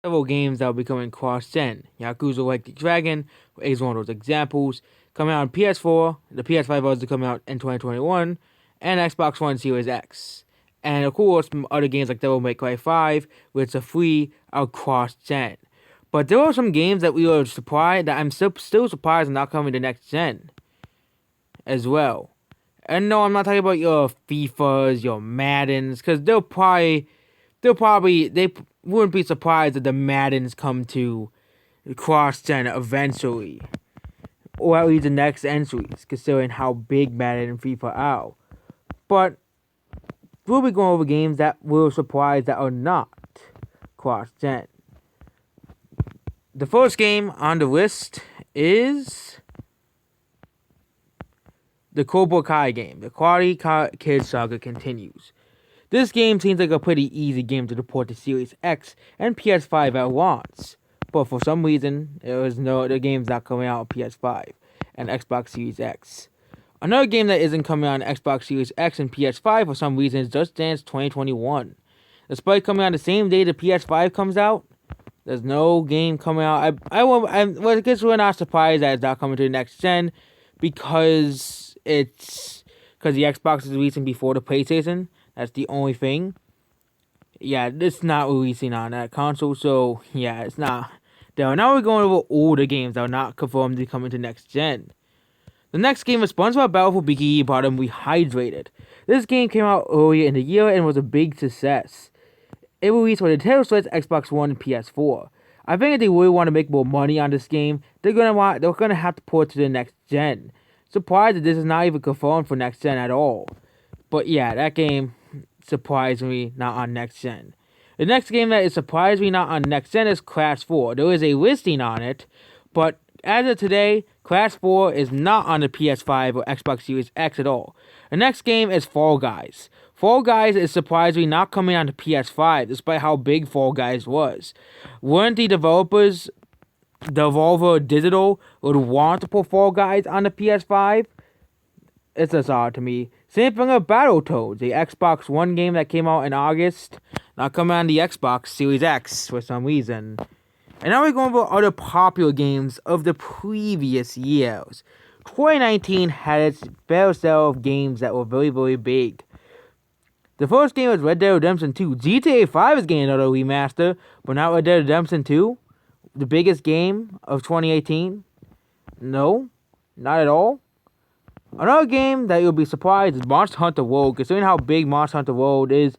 Several games that will be coming cross-gen. Yakuza Like the Dragon is one of those examples. Coming out on PS4, the PS5 also coming out in 2021, and Xbox One Series X. And of course, other games like Devil May Cry 5, which are free, are cross-gen. But there are some games that we were surprised that I'm still surprised are not coming to next gen as well. And no, I'm not talking about your FIFAs, your Maddens, because they wouldn't be surprised if the Maddens come to cross gen eventually, or at least the next entries, considering how big Madden and FIFA are. But we'll be going over games that we're surprised that are not cross gen. The first game on the list is the Cobra Kai game. The Karate Kid saga continues. This game seems like a pretty easy game to port to Series X and PS5 at once, but for some reason, the game's not coming out on PS5 and Xbox Series X. Another game that isn't coming out on Xbox Series X and PS5 for some reason is Just Dance 2021. Despite coming out the same day the PS5 comes out, there's no game coming out. I guess we're not surprised that it's not coming to the next gen because the Xbox is releasing before the PlayStation. That's the only thing. Yeah, it's not releasing on that console, so yeah, it's not. Now we're going over older games that are not confirmed to be coming to next gen. The next game is SpongeBob Battle for Bikini Bottom Rehydrated. This game came out earlier in the year and was a big success. It released for the Nintendo Switch, Xbox One, and PS4. I think if they really want to make more money on this game, they're gonna have to port it to the next gen. Surprised that this is not even confirmed for next gen at all. But yeah, that game surprisingly not on next gen. The next game that is surprisingly not on next gen is Crash 4. There is a listing on it, but as of today, Crash 4 is not on the PS5 or Xbox Series X at all. The next game is Fall Guys. Fall Guys is surprisingly not coming on the PS5, despite how big Fall Guys was. Weren't the developers, Devolver Digital, would want to put Fall Guys on the PS5? It's just odd to me. Same thing with Battletoads, the Xbox One game that came out in August, not coming on the Xbox Series X for some reason. And now we're going over other popular games of the previous years. 2019 had its fair share of games that were very, very big. The first game was Red Dead Redemption 2. GTA 5 is getting another remaster, but not Red Dead Redemption 2. The biggest game of 2018? No, not at all. Another game that you'll be surprised is Monster Hunter World. Considering how big Monster Hunter World is,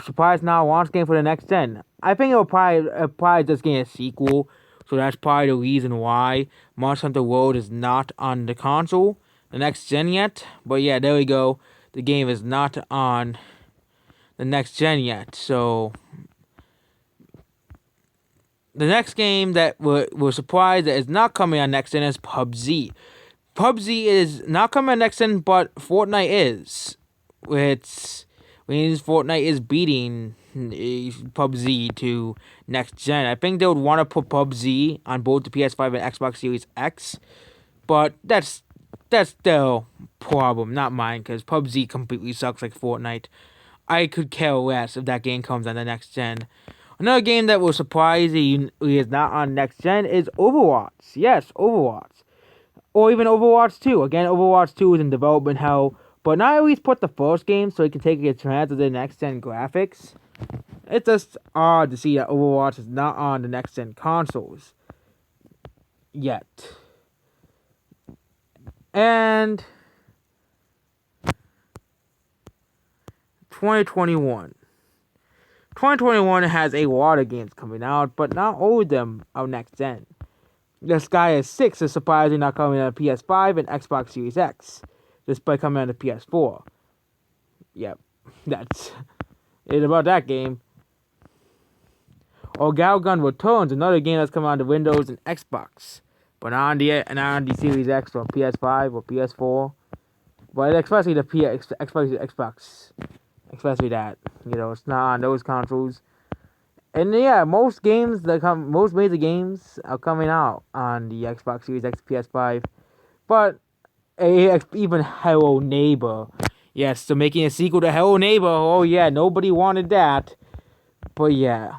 surprised now launch game for the next gen. I think it'll probably just get a sequel, so that's probably the reason why Monster Hunter World is not on the console, the next gen yet. But yeah, there we go. The game is not on the next gen yet. So the next game that we're surprised that is not coming on next gen is PUBG. PUBG is not coming on next gen, but Fortnite is. Which means Fortnite is beating PUBG to next gen. I think they would want to put PUBG on both the PS5 and Xbox Series X, but that's their problem, not mine, because PUBG completely sucks like Fortnite. I could care less if that game comes on the next gen. Another game that will surprise you is not on next gen is Overwatch. Yes, Overwatch. Or even Overwatch 2. Again, Overwatch 2 is in development hell, but not at least put the first game so it can take a chance of the next gen graphics. It's just odd to see that Overwatch is not on the next gen consoles yet. And 2021. 2021 has a lot of games coming out, but not all of them are next gen. Disgaea 6 is surprisingly not coming on PS5 and Xbox Series X, despite coming on the PS4. Yep, that's it about that game. Or Galgun Returns, another game that's coming on the Windows and Xbox, but not on the Series X or PS5 or PS4. But especially the Xbox, especially that, it's not on those consoles. And yeah, most major games are coming out on the Xbox Series X, PS5. But even Hello Neighbor, yes, so making a sequel to Hello Neighbor, oh yeah, nobody wanted that. But yeah.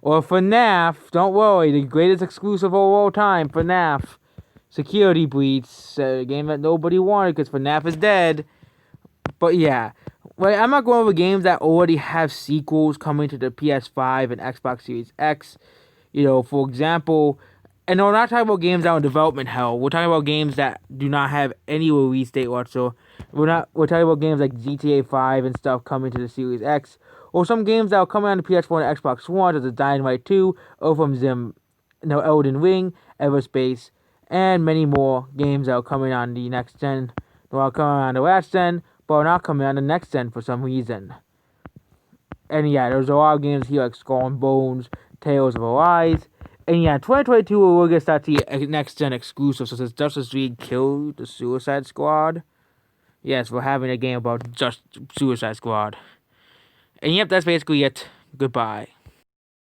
Or FNAF, don't worry, the greatest exclusive of all time, FNAF. Security Breach, a game that nobody wanted because FNAF is dead. But yeah, I'm not going over games that already have sequels coming to the PS5 and Xbox Series X. For example, and we're not talking about games that are in development hell. We're talking about games that do not have any release date whatsoever. We're talking about games like GTA 5 and stuff coming to the Series X, or some games that are coming on the PS4 and Xbox One, such as Dynamite 2, Earthworm Jim, Elden Ring, Everspace, and many more games that are coming on the next gen. They're all coming on the last gen, but are not coming on the next gen for some reason. And yeah, there's a lot of games here like Skull and Bones, Tales of Arise. And yeah, 2022 we're gonna start the next gen exclusive, such as Justice League Kill the Suicide Squad. Yes, we're having a game about just Suicide Squad. And yep, that's basically it. Goodbye.